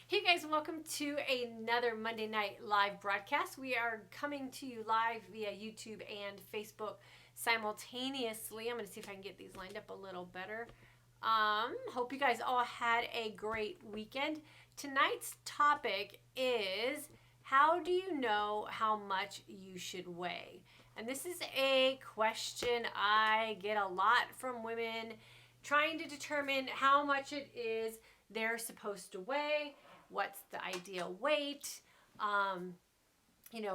Hey guys, welcome to another Monday night live broadcast. We are coming to you live via YouTube and Facebook simultaneously. I'm going to see if I can get these lined up a little better. Hope you guys all had a great weekend. Tonight's topic is, how do you know how much you should weigh? And this is a question I get a lot from women trying to determine how much it is they're supposed to weigh. What's the ideal weight?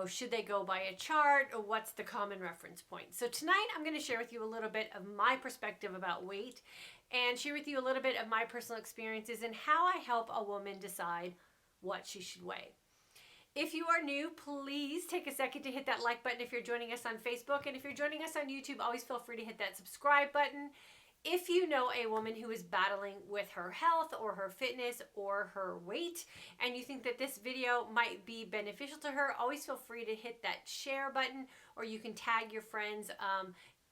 Should they go by a chart, or what's the common reference point? So tonight I'm going to share with you a little bit of my perspective about weight and share with you a little bit of my personal experiences and how I help a woman decide what she should weigh. If you are new, please take a second to hit that like button if you're joining us on Facebook. And if you're joining us on YouTube, always feel free to hit that subscribe button. If you know a woman who is battling with her health or her fitness or her weight, and you think that this video might be beneficial to her, always feel free to hit that share button, or you can tag your friends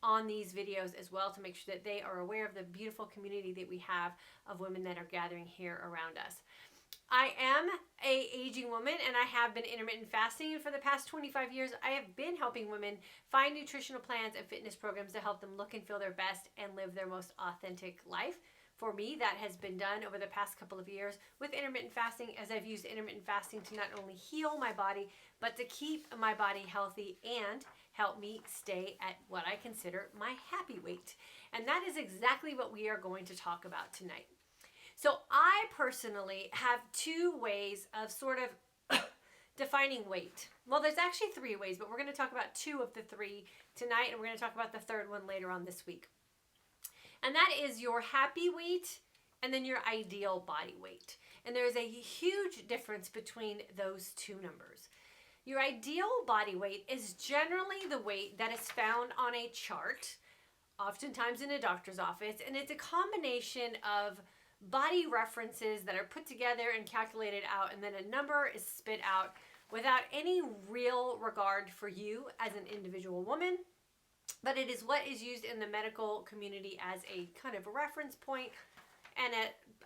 on these videos as well to make sure that they are aware of the beautiful community that we have of women that are gathering here around us. I am a aging woman, and I have been intermittent fasting, and for the past 25 years I have been helping women find nutritional plans and fitness programs to help them look and feel their best and live their most authentic life. For me, that has been done over the past couple of years with intermittent fasting, as I've used intermittent fasting to not only heal my body, but to keep my body healthy and help me stay at what I consider my happy weight. And that is exactly what we are going to talk about tonight. So I personally have two ways of sort of defining weight. Well, there's actually three ways, but we're going to talk about two of the three tonight, and we're going to talk about the third one later on this week. And that is your happy weight and then your ideal body weight. And there's a huge difference between those two numbers. Your ideal body weight is generally the weight that is found on a chart, oftentimes in a doctor's office, and it's a combination of body references that are put together and calculated out, and then a number is spit out without any real regard for you as an individual woman. But it is what is used in the medical community as a kind of a reference point, and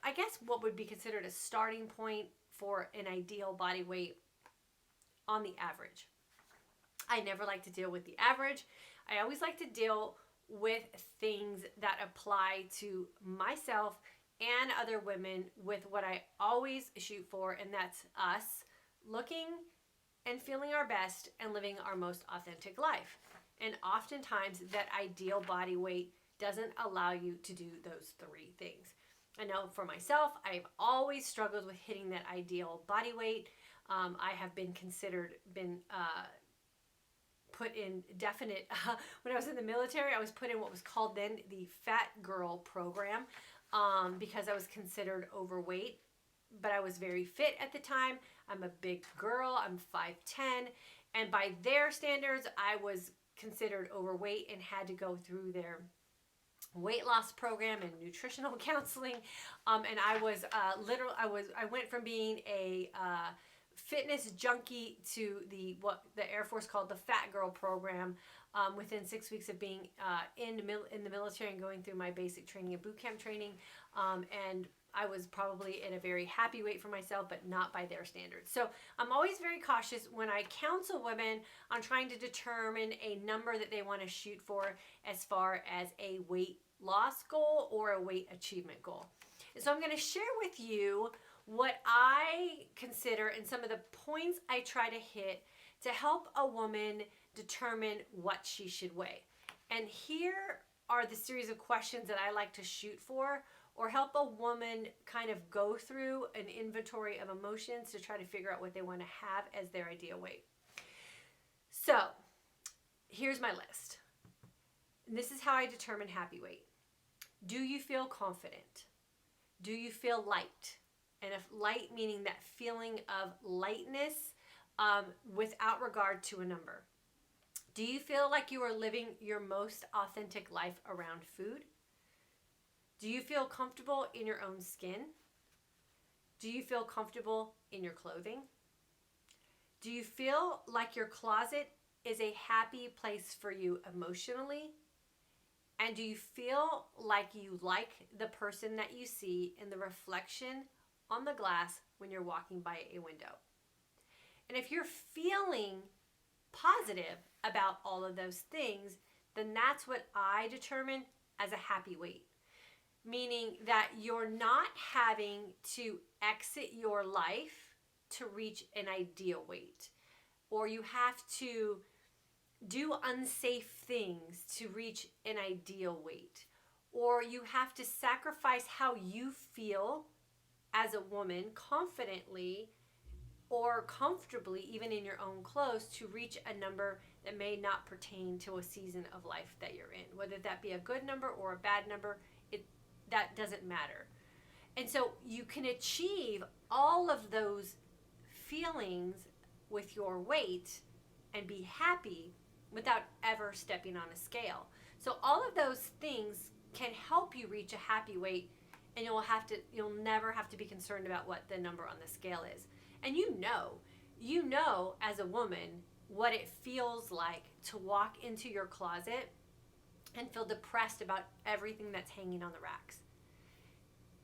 I guess what would be considered a starting point for an ideal body weight on the average. I never like to deal with the average. I always like to deal with things that apply to myself and other women with what I always shoot for, and that's us looking and feeling our best and living our most authentic life. And oftentimes that ideal body weight doesn't allow you to do those three things. I know for myself, I've always struggled with hitting that ideal body weight. I have been put in definite, when I was in the military, I was put in what was called then the Fat Girl program, because I was considered overweight, but I was very fit at the time. I'm a big girl, I'm 5'10", and by their standards, I was considered overweight and had to go through their weight loss program and nutritional counseling. And I was I went from being a fitness junkie to what the Air Force called the Fat Girl program. Within 6 weeks of being in the military and going through my basic training and boot camp training, and I was probably in a very happy weight for myself, but not by their standards. So I'm always very cautious when I counsel women on trying to determine a number that they want to shoot for as far as a weight loss goal or a weight achievement goal. And so I'm going to share with you what I consider and some of the points I try to hit to help a woman determine what she should weigh. And here are the series of questions that I like to shoot for, or help a woman kind of go through an inventory of emotions to try to figure out what they want to have as their ideal weight. So here's my list. And this is how I determine happy weight. Do you feel confident? Do you feel light? And if light meaning that feeling of lightness without regard to a number. Do you feel like you are living your most authentic life around food? Do you feel comfortable in your own skin? Do you feel comfortable in your clothing? Do you feel like your closet is a happy place for you emotionally? And do you feel like you like the person that you see in the reflection on the glass when you're walking by a window. And if you're feeling positive about all of those things, then that's what I determine as a happy weight. Meaning that you're not having to exit your life to reach an ideal weight, or you have to do unsafe things to reach an ideal weight, or you have to sacrifice how you feel as a woman confidently or comfortably, even in your own clothes, to reach a number that may not pertain to a season of life that you're in. Whether that be a good number or a bad number, that doesn't matter. And so you can achieve all of those feelings with your weight and be happy without ever stepping on a scale. So all of those things can help you reach a happy weight, and you'll never have to be concerned about what the number on the scale is. And you know as a woman what it feels like to walk into your closet and feel depressed about everything that's hanging on the racks.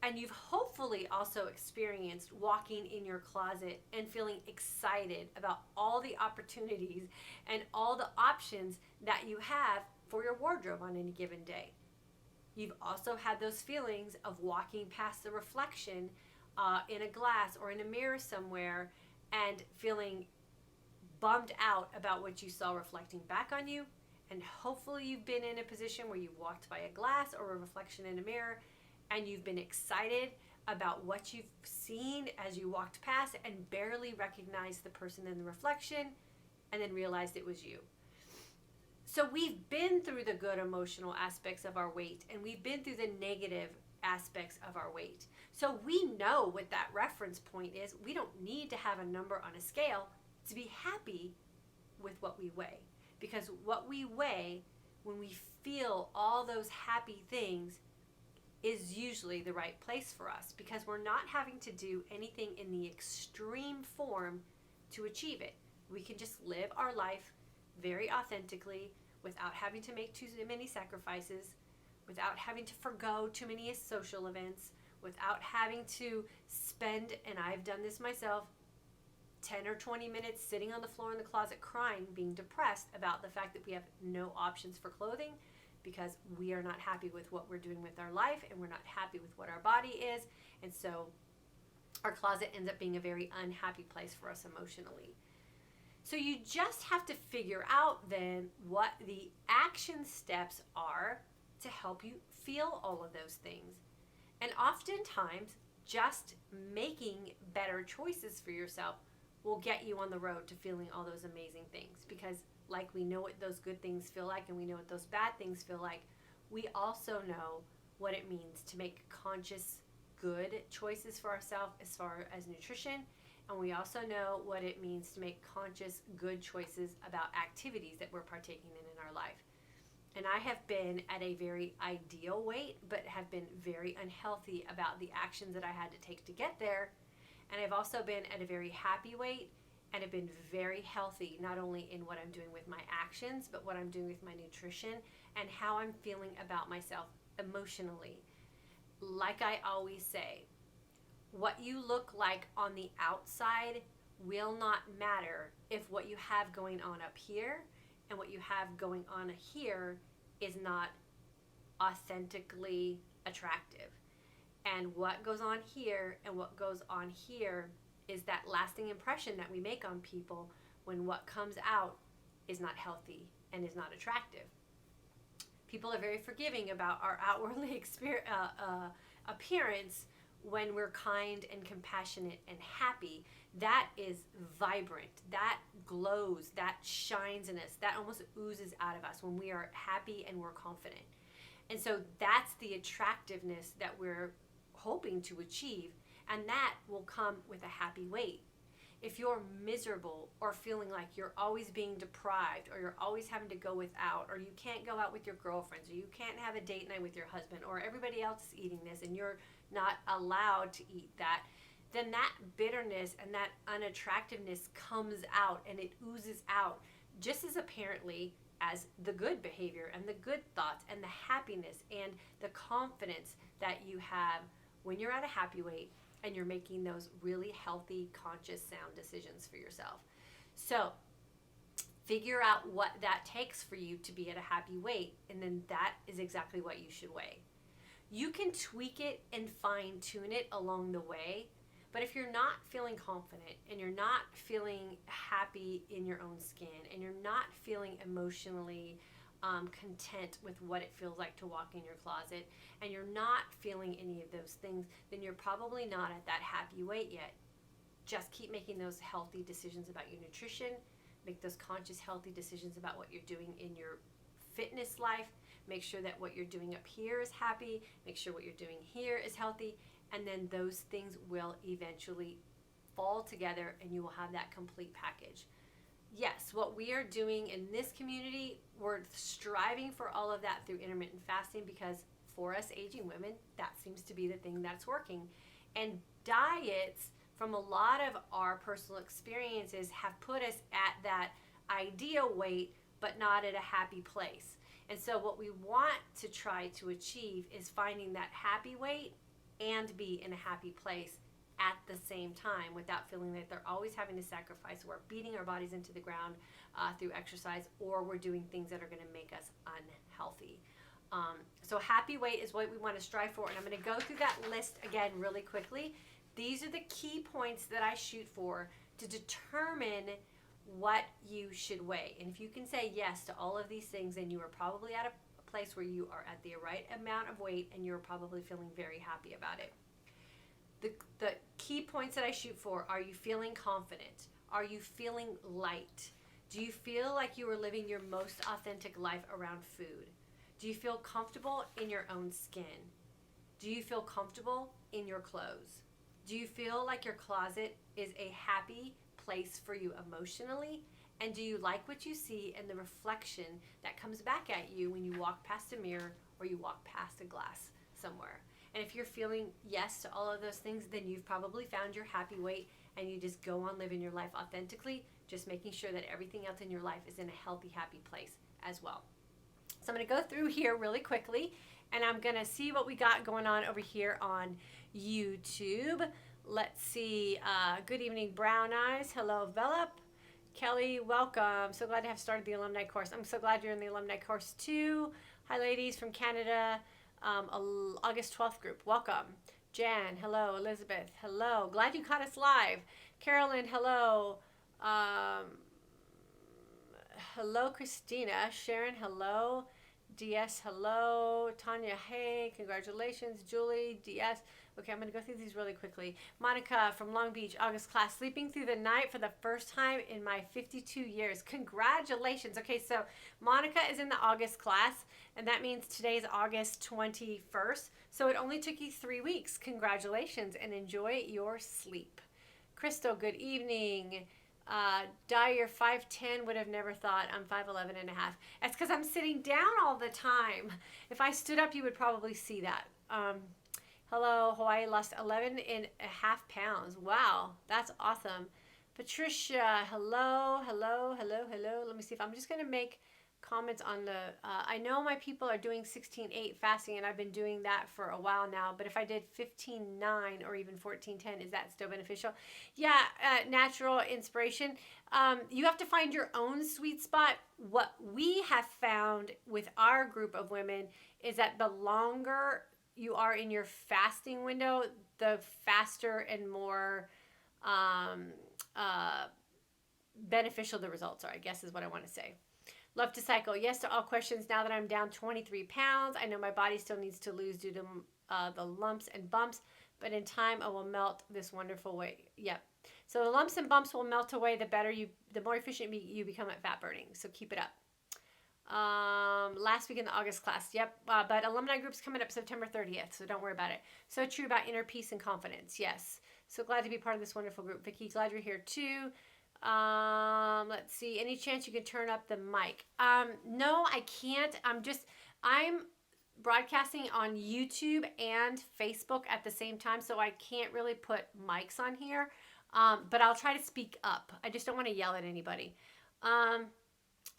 And you've hopefully also experienced walking in your closet and feeling excited about all the opportunities and all the options that you have for your wardrobe on any given day. You've also had those feelings of walking past the reflection in a glass or in a mirror somewhere and feeling bummed out about what you saw reflecting back on you. And hopefully you've been in a position where you walked by a glass or a reflection in a mirror and you've been excited about what you've seen as you walked past and barely recognized the person in the reflection and then realized it was you. So we've been through the good emotional aspects of our weight, and we've been through the negative aspects of our weight. So we know what that reference point is. We don't need to have a number on a scale to be happy with what we weigh. Because what we weigh, when we feel all those happy things, is usually the right place for us, because we're not having to do anything in the extreme form to achieve it. We can just live our life very authentically without having to make too many sacrifices, without having to forgo too many social events, without having to spend, and I've done this myself, 10 or 20 minutes sitting on the floor in the closet crying, being depressed about the fact that we have no options for clothing because we are not happy with what we're doing with our life and we're not happy with what our body is. And so our closet ends up being a very unhappy place for us emotionally. So you just have to figure out then what the action steps are to help you feel all of those things. And oftentimes, just making better choices for yourself will get you on the road to feeling all those amazing things. Because like we know what those good things feel like and we know what those bad things feel like, we also know what it means to make conscious, good choices for ourselves as far as nutrition. And we also know what it means to make conscious, good choices about activities that we're partaking in our life. And I have been at a very ideal weight, but have been very unhealthy about the actions that I had to take to get there. And I've also been at a very happy weight and have been very healthy, not only in what I'm doing with my actions, but what I'm doing with my nutrition and how I'm feeling about myself emotionally. Like I always say, what you look like on the outside will not matter if what you have going on up here and what you have going on here is not authentically attractive. And what goes on here and what goes on here is that lasting impression that we make on people when what comes out is not healthy and is not attractive. People are very forgiving about our outwardly appearance when we're kind and compassionate and happy. That is vibrant, that glows, that shines in us, that almost oozes out of us when we are happy and we're confident. And so that's the attractiveness that we're hoping to achieve, and that will come with a happy weight. If you're miserable or feeling like you're always being deprived, or you're always having to go without, or you can't go out with your girlfriends, or you can't have a date night with your husband, or everybody else is eating this and you're not allowed to eat that, then that bitterness and that unattractiveness comes out and it oozes out just as apparently as the good behavior and the good thoughts and the happiness and the confidence that you have when you're at a happy weight and you're making those really healthy, conscious, sound decisions for yourself. So figure out what that takes for you to be at a happy weight, and then that is exactly what you should weigh. You can tweak it and fine tune it along the way, but if you're not feeling confident and you're not feeling happy in your own skin and you're not feeling emotionally content with what it feels like to walk in your closet and you're not feeling any of those things, then you're probably not at that happy weight yet. Just keep making those healthy decisions about your nutrition. Make those conscious, healthy decisions about what you're doing in your fitness life. Make sure that what you're doing up here is happy. Make sure what you're doing here is healthy. And then those things will eventually fall together and you will have that complete package. Yes, what we are doing in this community, we're striving for all of that through intermittent fasting, because for us aging women, that seems to be the thing that's working. And diets, from a lot of our personal experiences, have put us at that ideal weight, but not at a happy place. And so what we want to try to achieve is finding that happy weight and be in a happy place at the same time, without feeling that they're always having to sacrifice. We're beating our bodies into the ground through exercise, or we're doing things that are going to make us unhealthy. So happy weight is what we want to strive for. And I'm going to go through that list again really quickly. These are the key points that I shoot for to determine what you should weigh. And if you can say yes to all of these things, then you are probably at a place where you are at the right amount of weight and you're probably feeling very happy about it. The key points that I shoot for: are you feeling confident? Are you feeling light? Do you feel like you are living your most authentic life around food? Do you feel comfortable in your own skin? Do you feel comfortable in your clothes? Do you feel like your closet is a happy place for you emotionally? And do you like what you see and the reflection that comes back at you when you walk past a mirror or you walk past a glass somewhere? And if you're feeling yes to all of those things, then you've probably found your happy weight, and you just go on living your life authentically, just making sure that everything else in your life is in a healthy, happy place as well. So I'm going to go through here really quickly, and I'm going to see what we got going on over here on YouTube. Let's see. Good evening, Brown Eyes. Hello, Velop. Kelly, welcome. So glad to have started the alumni course. I'm so glad you're in the alumni course too. Hi, ladies from Canada. August 12th group, welcome. Jan, hello. Elizabeth, hello. Glad you caught us live. Carolyn, hello. Hello, Christina. Sharon, hello. DS, hello. Tanya, hey, congratulations. Julie, DS. Okay, I'm going to go through these really quickly. Monica from Long Beach, August class, sleeping through the night for the first time in my 52 years. Congratulations. Okay, so Monica is in the August class, and that means today's August 21st. So it only took you 3 weeks. Congratulations, and enjoy your sleep. Crystal, good evening. Dyer, 5'10", would have never thought. I'm 5'11 and a half. That's because I'm sitting down all the time. If I stood up, you would probably see that. Hello, Hawaii, lost 11.5 pounds. Wow, that's awesome. Patricia, hello. Let me see if I'm just going to make comments on the, I know my people are doing 16-8 fasting, and I've been doing that for a while now, but if I did 15-9 or even 14-10, is that still beneficial? Yeah, natural inspiration. You have to find your own sweet spot. What we have found with our group of women is that the longer you are in your fasting window, the faster and more beneficial the results are, I guess is what I want to say. Love to cycle. Yes to all questions. Now that I'm down 23 pounds, I know my body still needs to lose due to the lumps and bumps, but in time I will melt this wonderful way. Yep. So the lumps and bumps will melt away the more efficient you become at fat burning. So keep it up. Last week in the August class. Yep. But alumni group's coming up September 30th, so don't worry about it. So true about inner peace and confidence. Yes. So glad to be part of this wonderful group. Vicki, glad you're here too. Let's see. Any chance you can turn up the mic? No, I can't. I'm broadcasting on YouTube and Facebook at the same time, so I can't really put mics on here. But I'll try to speak up. I just don't want to yell at anybody.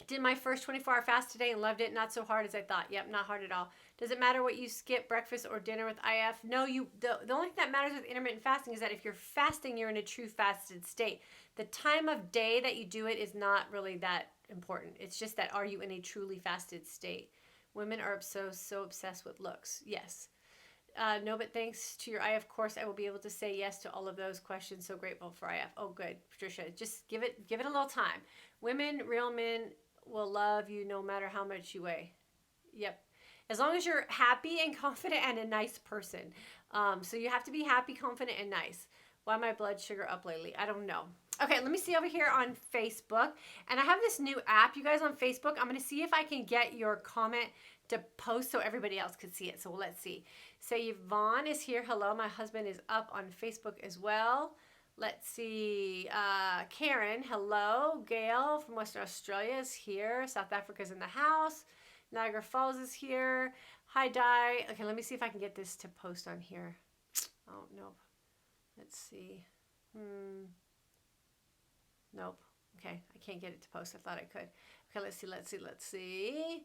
Did my first 24-hour fast today and loved it. Not so hard as I thought. Yep, not hard at all. Does it matter what you skip, breakfast or dinner with IF? No, the only thing that matters with intermittent fasting is that if you're fasting, you're in a true fasted state. The time of day that you do it is not really that important. It's just that, are you in a truly fasted state? Women are so obsessed with looks. Yes. No, but thanks to your IF course, I will be able to say yes to all of those questions. So grateful for IF. Oh, good, Patricia. Just give it a little time. Women, real men will love you no matter how much you weigh. Yep. As long as you're happy and confident and a nice person. So you have to be happy, confident, and nice. Why my blood sugar up lately? I don't know. Okay, let me see over here on Facebook. And I have this new app, you guys, on Facebook. I'm going to see if I can get your comment to post so everybody else could see it. So let's see. So Yvonne is here. Hello, my husband is up on Facebook as well. Let's see. Karen, hello. Gail from Western Australia is here. South Africa's in the house. Niagara Falls is here. Hi, Di. Okay, let me see if I can get this to post on here. Oh, nope. Let's see. Nope. Okay, I can't get it to post. I thought I could. Okay, let's see.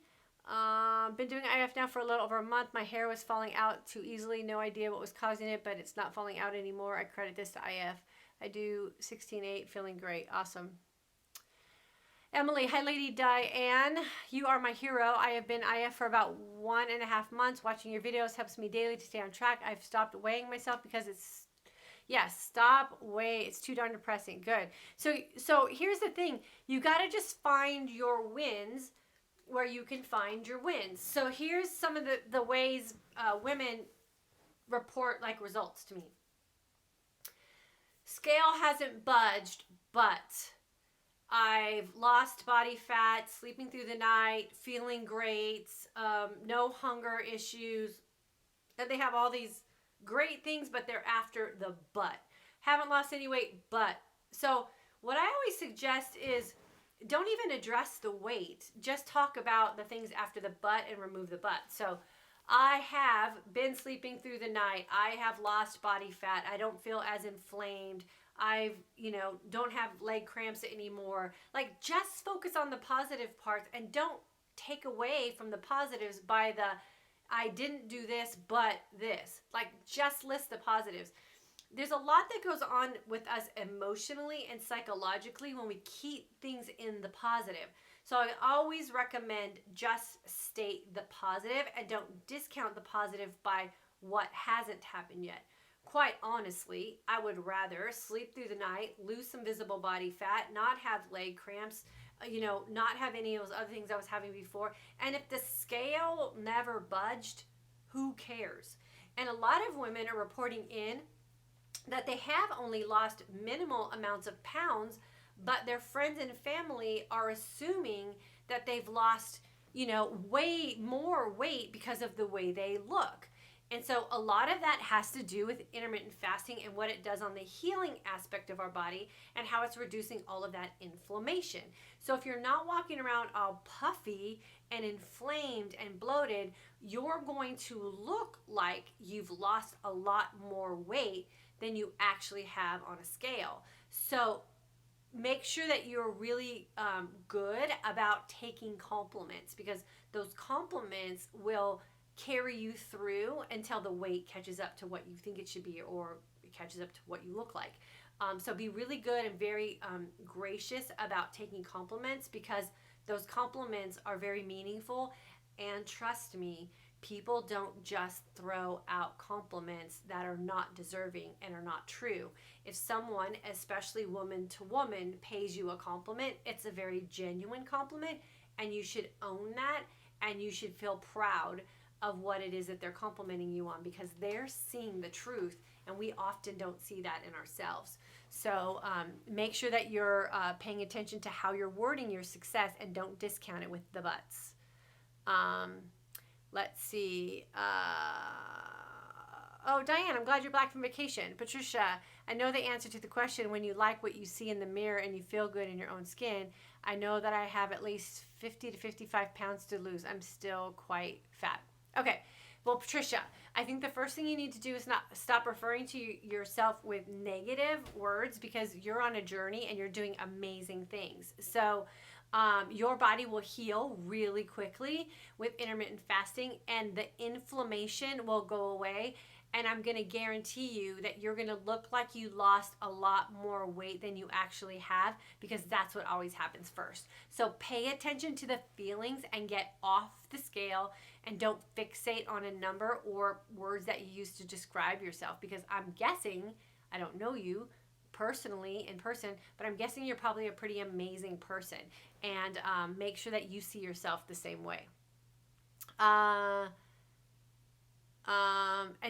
Been doing IF now for a little over a month. My hair was falling out too easily. No idea what was causing it, but it's not falling out anymore. I credit this to IF. I do 16.8, feeling great. Awesome. Emily, hi Lady Diane. You are my hero. I have been IF for about 1.5 months. Watching your videos helps me daily to stay on track. I've stopped weighing myself because it's, stop weigh. It's too darn depressing. Good. So here's the thing. You got to just find your wins where you can find your wins. So here's some of the ways women report like results to me. Scale hasn't budged, but I've lost body fat, sleeping through the night, feeling great, no hunger issues. And they have all these great things, but they're after the but. Haven't lost any weight, but. So what I always suggest is don't even address the weight. Just talk about the things after the but and remove the but. So I have been sleeping through the night. I have lost body fat. I don't feel as inflamed. I've, don't have leg cramps anymore. Like, just focus on the positive parts and don't take away from the positives by the, I didn't do this, but this. Like, just list the positives. There's a lot that goes on with us emotionally and psychologically when we keep things in the positive. So I always recommend just state the positive and don't discount the positive by what hasn't happened yet. Quite honestly, I would rather sleep through the night, lose some visible body fat, not have leg cramps, not have any of those other things I was having before. And if the scale never budged, who cares? And a lot of women are reporting in that they have only lost minimal amounts of pounds, but their friends and family are assuming that they've lost, way more weight because of the way they look. And so a lot of that has to do with intermittent fasting and what it does on the healing aspect of our body and how it's reducing all of that inflammation. So if you're not walking around all puffy and inflamed and bloated, you're going to look like you've lost a lot more weight than you actually have on a scale. So make sure that you're really good about taking compliments, because those compliments will carry you through until the weight catches up to what you think it should be, or it catches up to what you look like. So be really good and very gracious about taking compliments, because those compliments are very meaningful. And trust me, people don't just throw out compliments that are not deserving and are not true. If someone, especially woman to woman, pays you a compliment, it's a very genuine compliment, and you should own that, and you should feel proud of what it is that they're complimenting you on, because they're seeing the truth, and we often don't see that in ourselves. So make sure that you're paying attention to how you're wording your success, and don't discount it with the buts. Let's see. Oh, Diane, I'm glad you're back from vacation. Patricia, I know the answer to the question, when you like what you see in the mirror and you feel good in your own skin. I know that I have at least 50 to 55 pounds to lose. I'm still quite fat. Okay. Well, Patricia, I think the first thing you need to do is not stop referring to yourself with negative words, because you're on a journey and you're doing amazing things. So Your body will heal really quickly with intermittent fasting, and the inflammation will go away. And I'm going to guarantee you that you're going to look like you lost a lot more weight than you actually have, because that's what always happens first. So pay attention to the feelings and get off the scale, and don't fixate on a number or words that you use to describe yourself, because I'm guessing, I don't know you personally in person, but I'm guessing you're probably a pretty amazing person. And make sure that you see yourself the same way. And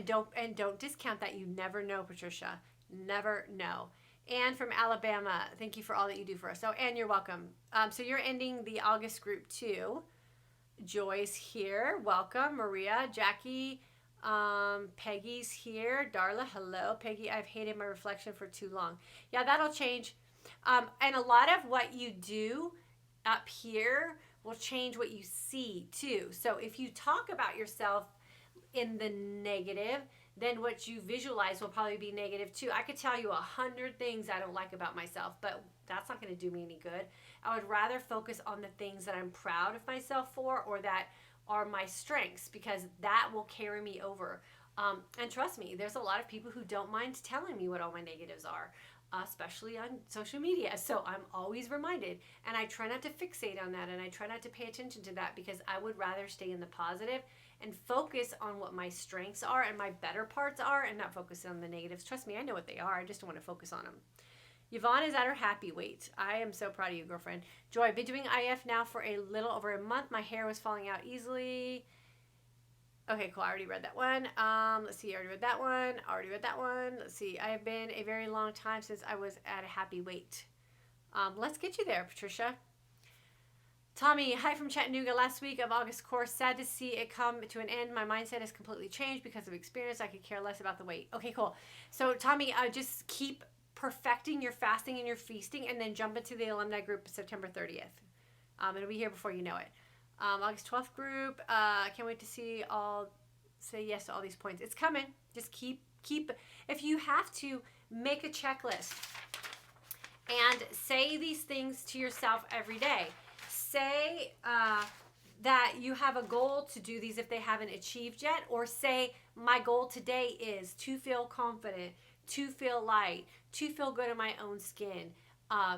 don't discount that. You never know, Patricia. Never know. Anne from Alabama, thank you for all that you do for us. So, Anne, you're welcome. So you're ending the August group too. Joy's here. Welcome. Maria, Jackie, Peggy's here. Darla, hello. Peggy, I've hated my reflection for too long. Yeah, that'll change. And a lot of what you do up here will change what you see too. So if you talk about yourself in the negative, then what you visualize will probably be negative too. I could tell you 100 things I don't like about myself, but that's not going to do me any good. I would rather focus on the things that I'm proud of myself for, or that are my strengths, because that will carry me over. And trust me, there's a lot of people who don't mind telling me what all my negatives are, especially on social media. So I'm always reminded, and I try not to fixate on that, and I try not to pay attention to that, because I would rather stay in the positive and focus on what my strengths are and my better parts are, and not focus on the negatives. Trust me, I know what they are. I just don't want to focus on them. Yvonne is at her happy weight. I am so proud of you, girlfriend. Joy, I've been doing IF now for a little over a month. My hair was falling out easily. Okay, cool. I already read that one. Let's see. I already read that one. Already read that one. Let's see. I have been a very long time since I was at a happy weight. Let's get you there, Patricia. Tommy, hi from Chattanooga. Last week of August course. Sad to see it come to an end. My mindset has completely changed because of experience. I could care less about the weight. Okay, cool. So, Tommy, just keep perfecting your fasting and your feasting, and then jump into the alumni group September 30th. It'll be here before you know it. August 12th group. Can't wait to see all. Say yes to all these points. It's coming. Just keep. If you have to, make a checklist and say these things to yourself every day. Say that you have a goal to do these if they haven't achieved yet, or say my goal today is to feel confident, to feel light, to feel good in my own skin.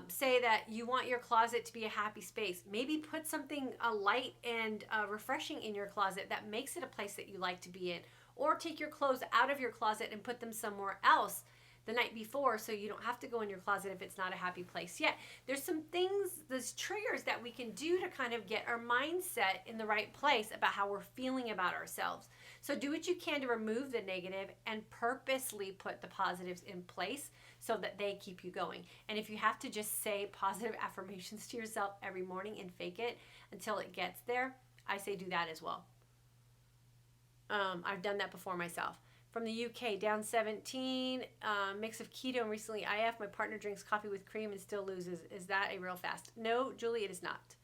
Say that you want your closet to be a happy space. Maybe put something light and refreshing in your closet that makes it a place that you like to be in. Or take your clothes out of your closet and put them somewhere else the night before, so you don't have to go in your closet if it's not a happy place yet. There's some things, there's triggers that we can do to kind of get our mindset in the right place about how we're feeling about ourselves. So do what you can to remove the negative and purposely put the positives in place so that they keep you going. And if you have to just say positive affirmations to yourself every morning and fake it until it gets there, I say do that as well. I've done that before myself. From the UK, down 17, mix of keto and recently IF. My partner drinks coffee with cream and still loses. Is that a real fast? No, Julie, it is not.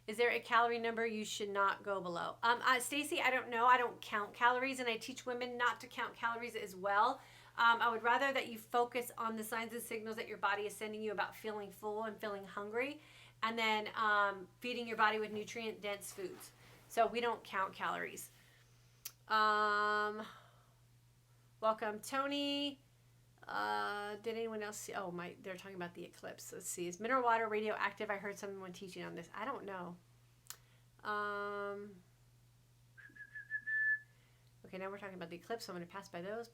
Is there a calorie number you should not go below? Stacy, I don't know. I don't count calories, and I teach women not to count calories as well. I would rather that you focus on the signs and signals that your body is sending you about feeling full and feeling hungry, and then feeding your body with nutrient-dense foods. So we don't count calories. Welcome, Tony. Did anyone else see? Oh, they're talking about the eclipse. Let's see. Is mineral water radioactive? I heard someone teaching on this. I don't know. Okay, now we're talking about the eclipse, so I'm going to pass by those.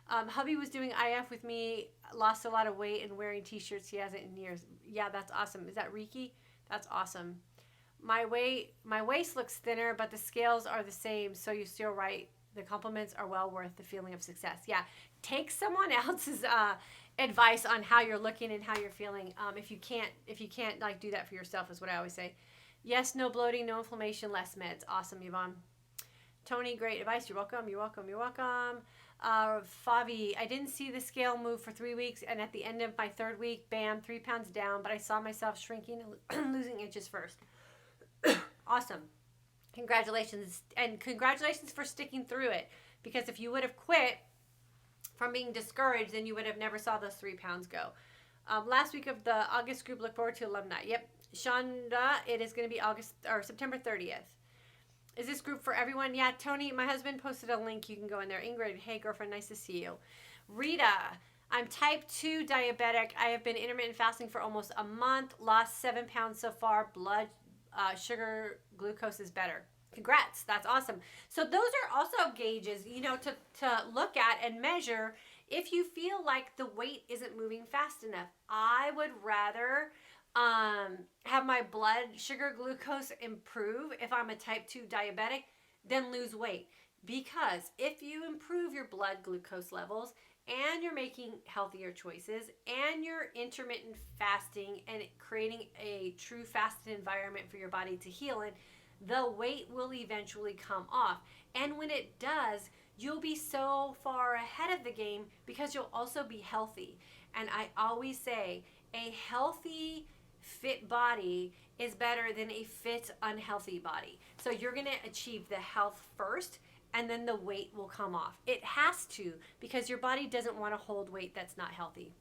Hubby was doing IF with me, lost a lot of weight, and wearing t-shirts he hasn't in years. Yeah, that's awesome. Is that Riki? That's awesome. My waist looks thinner, but the scales are the same, so you're still right. The compliments are well worth the feeling of success. Yeah, take someone else's advice on how you're looking and how you're feeling. If you can't like do that for yourself, is what I always say. Yes, no bloating, no inflammation, less meds. Awesome, Yvonne. Tony, great advice. You're welcome. Favi, I didn't see the scale move for 3 weeks, and at the end of my 3rd week, bam, 3 pounds down. But I saw myself shrinking and losing inches first. Awesome. Congratulations, and congratulations for sticking through it, because if you would have quit from being discouraged, then you would have never saw those 3 pounds go. Last week of the August group, look forward to alumni. Yep. Shonda, it is going to be September 30th. Is this group for everyone? Yeah, Tony, my husband posted a link. You can go in there. Ingrid, hey, girlfriend, nice to see you. Rita, I'm type 2 diabetic. I have been intermittent fasting for almost a month. Lost 7 pounds so far. Blood sugar glucose is better. Congrats. That's awesome. So those are also gauges, to look at and measure if you feel like the weight isn't moving fast enough. I would rather have my blood sugar glucose improve if I'm a type 2 diabetic than lose weight. Because if you improve your blood glucose levels and you're making healthier choices and you're intermittent fasting and creating a true fasted environment for your body to heal in, the weight will eventually come off. And when it does, you'll be so far ahead of the game because you'll also be healthy. And I always say a healthy, fit body is better than a fit, unhealthy body. So you're going to achieve the health first, and then the weight will come off. It has to, because your body doesn't want to hold weight that's not healthy.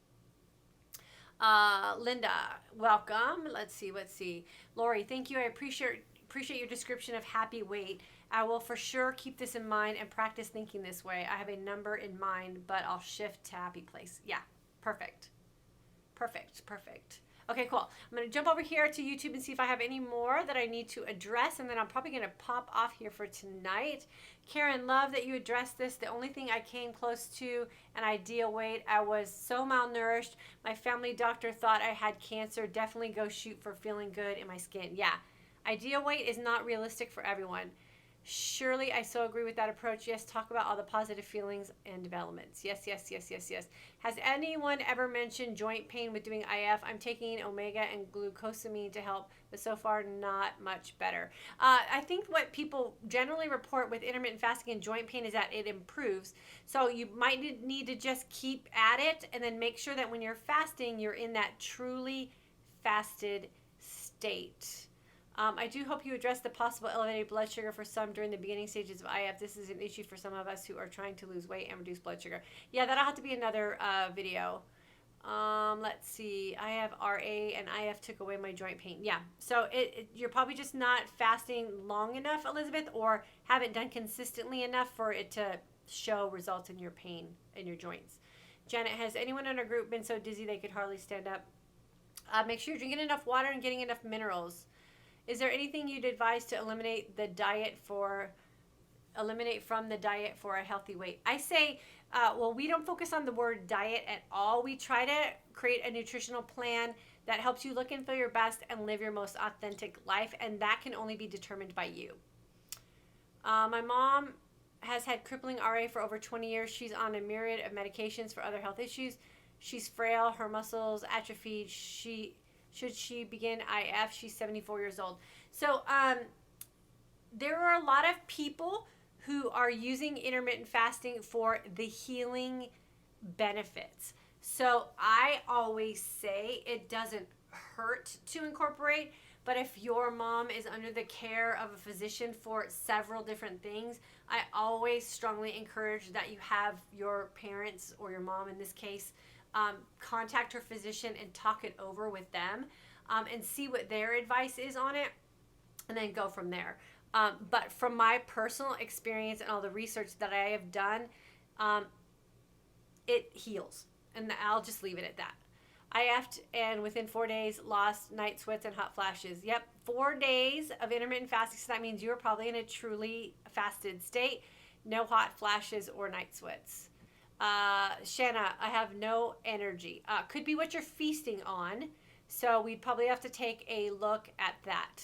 Linda, welcome. Let's see. Lori, thank you. I appreciate your description of happy weight. I will for sure keep this in mind and practice thinking this way. I have a number in mind, but I'll shift to happy place. Yeah, perfect. Okay, cool. I'm going to jump over here to YouTube and see if I have any more that I need to address, and then I'm probably going to pop off here for tonight. Karen, love that you addressed this. The only thing I came close to an ideal weight, I was so malnourished. My family doctor thought I had cancer. Definitely go shoot for feeling good in my skin. Yeah, ideal weight is not realistic for everyone. Surely, I so agree with that approach. Yes, talk about all the positive feelings and developments. Yes. Has anyone ever mentioned joint pain with doing IF? I'm taking omega and glucosamine to help, but so far not much better. I think what people generally report with intermittent fasting and joint pain is that it improves. So you might need to just keep at it and then make sure that when you're fasting, you're in that truly fasted state. I do hope you address the possible elevated blood sugar for some during the beginning stages of IF. This is an issue for some of us who are trying to lose weight and reduce blood sugar. Yeah, that'll have to be another video. Let's see. I have RA and IF took away my joint pain. Yeah, so you're probably just not fasting long enough, Elizabeth, or haven't done consistently enough for it to show results in your pain in your joints. Janet, has anyone in our group been so dizzy they could hardly stand up? Make sure you're drinking enough water and getting enough minerals. Is there anything you'd advise to eliminate from the diet for a healthy weight? I say, we don't focus on the word diet at all. We try to create a nutritional plan that helps you look and feel your best and live your most authentic life, and that can only be determined by you. My mom has had crippling RA for over 20 years. She's on a myriad of medications for other health issues. She's frail, her muscles atrophied. Should she begin IF? She's 74 years old. So there are a lot of people who are using intermittent fasting for the healing benefits. So I always say it doesn't hurt to incorporate, but if your mom is under the care of a physician for several different things, I always strongly encourage that you have your parents, or your mom in this case, contact her physician and talk it over with them, and see what their advice is on it, and then go from there. But from my personal experience and all the research that I have done, it heals, and I'll just leave it at that. And within 4 days lost night sweats and hot flashes. Yep, 4 days of intermittent fasting, so that means you're probably in a truly fasted state. No hot flashes or night sweats. Shanna, I have no energy. Could be what you're feasting on, so we'd probably have to take a look at that.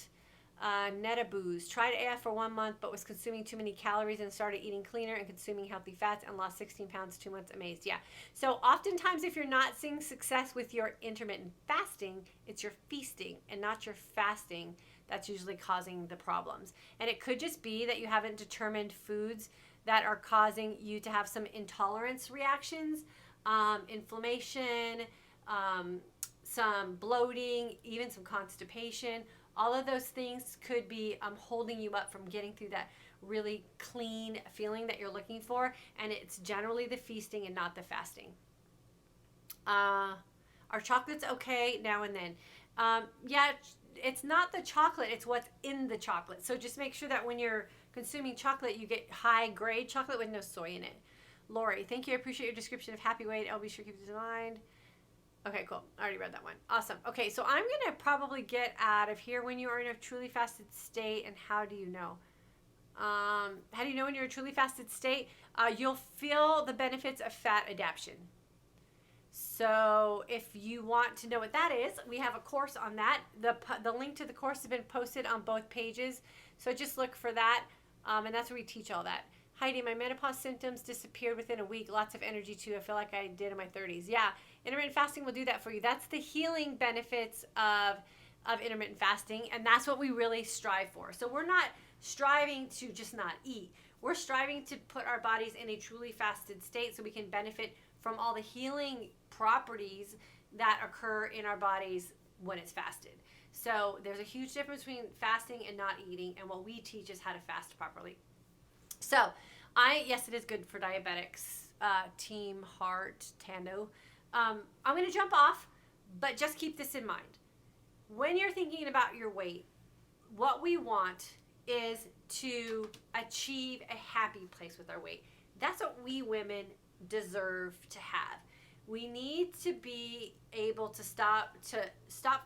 Netabooze, tried AF for 1 month but was consuming too many calories and started eating cleaner and consuming healthy fats and lost 16 pounds 2 months. Amazed. Yeah, so oftentimes if you're not seeing success with your intermittent fasting, it's your feasting and not your fasting that's usually causing the problems. And it could just be that you haven't determined foods that are causing you to have some intolerance reactions, inflammation, some bloating, even some constipation. All of those things could be holding you up from getting through that really clean feeling that you're looking for, and it's generally the feasting and not the fasting. Are chocolates okay now and then? Yeah, it's not the chocolate, it's what's in the chocolate. So just make sure that when you're consuming chocolate, you get high grade chocolate with no soy in it. Lori, thank you. I appreciate your description of happy weight. I'll be sure to keep this in mind. Okay, cool. I already read that one. Awesome. Okay, so I'm going to probably get out of here. When you are in a truly fasted state, and how do you know? How do you know when you're in a truly fasted state? You'll feel the benefits of fat adaptation. So if you want to know what that is, we have a course on that. The link to the course has been posted on both pages. So just look for that. And that's where we teach all that. Heidi, my menopause symptoms disappeared within a week. Lots of energy too. I feel like I did in my 30s. Yeah, intermittent fasting will do that for you. That's the healing benefits of intermittent fasting. And that's what we really strive for. So we're not striving to just not eat. We're striving to put our bodies in a truly fasted state so we can benefit from all the healing properties that occur in our bodies when it's fasted. So there's a huge difference between fasting and not eating, and what we teach is how to fast properly. So yes, it is good for diabetics, team heart, Tando. I'm going to jump off, but just keep this in mind. When you're thinking about your weight, what we want is to achieve a happy place with our weight. That's what we women deserve to have. We need to be able to stop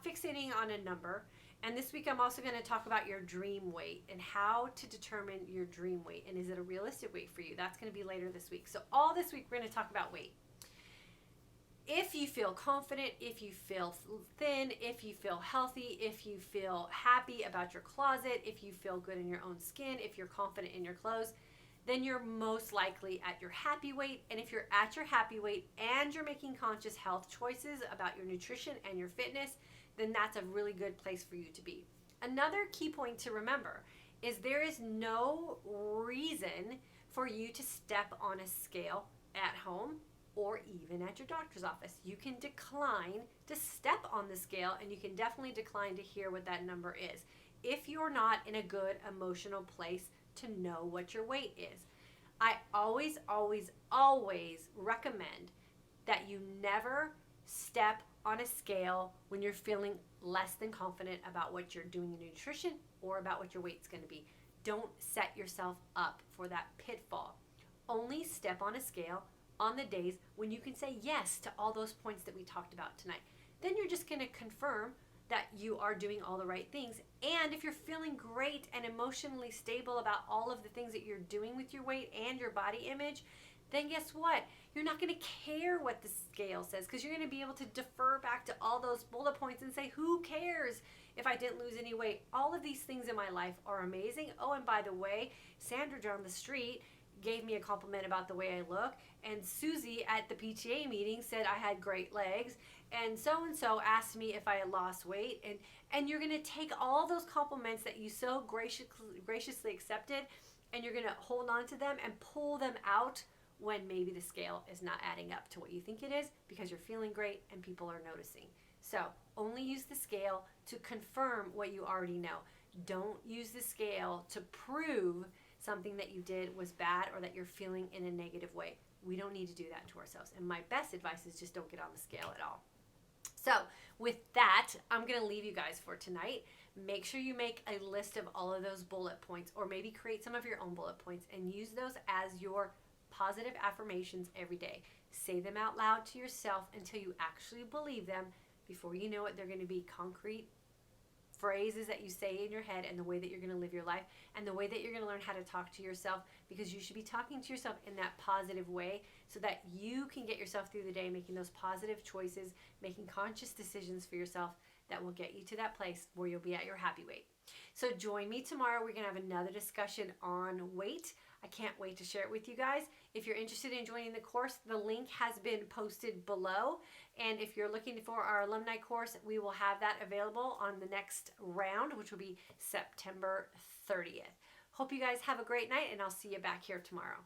fixating on a number. And this week I'm also going to talk about your dream weight and how to determine your dream weight, and is it a realistic weight for you. That's going to be later this week. So all this week we're going to talk about weight. If you feel confident, if you feel thin, if you feel healthy, if you feel happy about your closet, if you feel good in your own skin, if you're confident in your clothes, then you're most likely at your happy weight. And if you're at your happy weight and you're making conscious health choices about your nutrition and your fitness, then that's a really good place for you to be. Another key point to remember is there is no reason for you to step on a scale at home or even at your doctor's office. You can decline to step on the scale, and you can definitely decline to hear what that number is if you're not in a good emotional place to know what your weight is. I always, always, always recommend that you never step on a scale when you're feeling less than confident about what you're doing in nutrition or about what your weight's going to be. Don't set yourself up for that pitfall. Only step on a scale on the days when you can say yes to all those points that we talked about tonight. Then you're just going to confirm that you are doing all the right things. And if you're feeling great and emotionally stable about all of the things that you're doing with your weight and your body image, then guess what? You're not going to care what the scale says, because you're going to be able to defer back to all those bullet points and say, who cares if I didn't lose any weight? All of these things in my life are amazing. Oh, and by the way, Sandra down the street gave me a compliment about the way I look, and Susie at the PTA meeting said I had great legs, and so asked me if I had lost weight, and you're going to take all those compliments that you so graciously accepted, and you're going to hold on to them and pull them out when maybe the scale is not adding up to what you think it is, because you're feeling great and people are noticing. So only use the scale to confirm what you already know. Don't use the scale to prove something that you did was bad or that you're feeling in a negative way. We don't need to do that to ourselves. And my best advice is just don't get on the scale at all. So with that, I'm going to leave you guys for tonight. Make sure you make a list of all of those bullet points, or maybe create some of your own bullet points and use those as your positive affirmations every day. Say them out loud to yourself until you actually believe them. Before you know it, they're going to be concrete phrases that you say in your head, and the way that you're going to live your life, and the way that you're going to learn how to talk to yourself, because you should be talking to yourself in that positive way so that you can get yourself through the day making those positive choices, making conscious decisions for yourself that will get you to that place where you'll be at your happy weight. So join me tomorrow. We're going to have another discussion on weight. I can't wait to share it with you guys. If you're interested in joining the course, the link has been posted below. And if you're looking for our alumni course, we will have that available on the next round, which will be September 30th. Hope you guys have a great night, and I'll see you back here tomorrow.